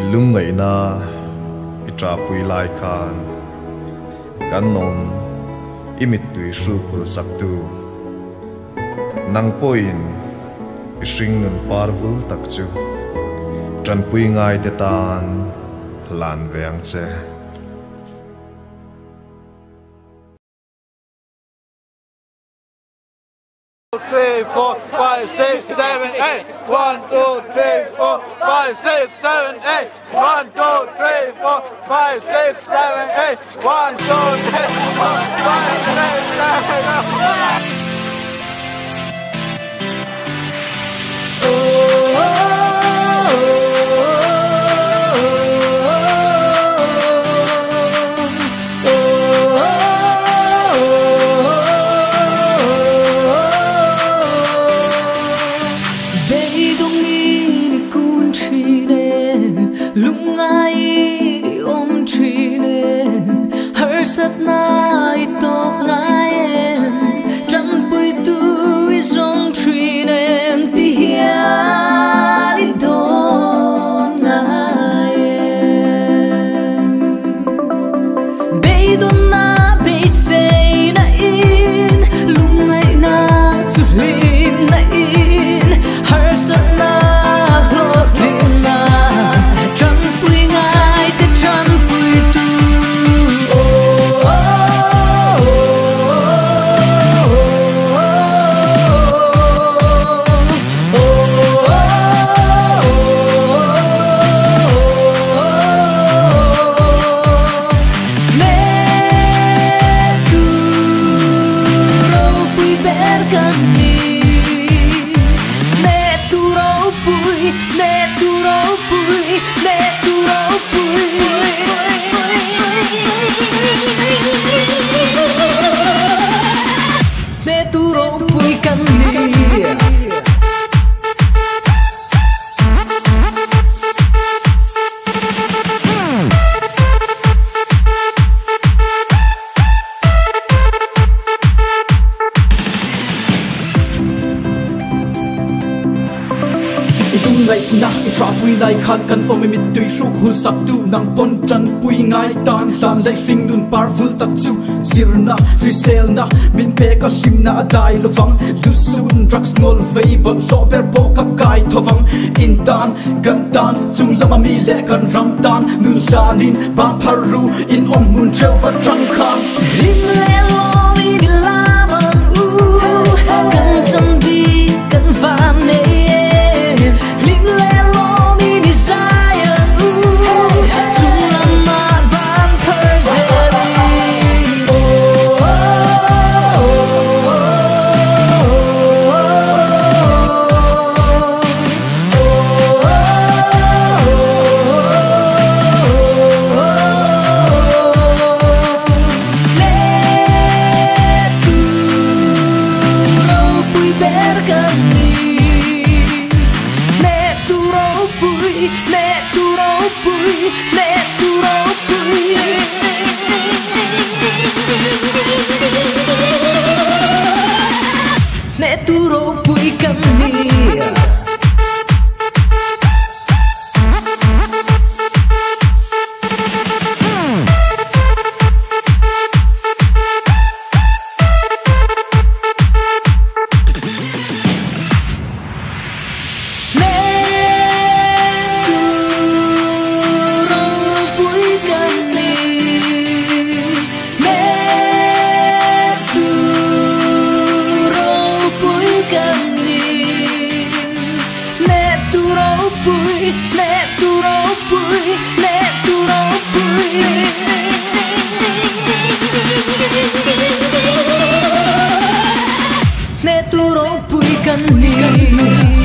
ilung ngai na itra pui lai khan kan nom imit tui shu khul saktu nang poin ishring nun parvul takchu tran pui ngai te tan lan veang che 3, 4, 5, 6, 7, 8. 1, 2, 3, 4, 5, 6, 7, 8. 1, 2, 3, 4, 5, 6, 7, 8. 1, 2, 3, 4, 5, 6, 7, 8. Sat na itok ngai em trăng bụi tui rong truyền em ti hian đi đón ngai em bay đón na bay say na in lung ngai na chu lim na in har sat na lo lim na trăng bụi ngai te trăng bụi lai khan kan ome mit tui ru khul sak tu nang pon chan pui ngai tan hlan lai hring nun par vul tak chu sirna frisel na min pe ka hlim na dai lovang lu sun drugs ngol vei bol lo ber bo ka kai thovang in tan kan tan chung lama mi le kan ram tan nun hlanin ban paru in om mun treu va trăng kham lim le lo mi ni lama kan sam di kan van ne lim le ne tu ro pui kan ni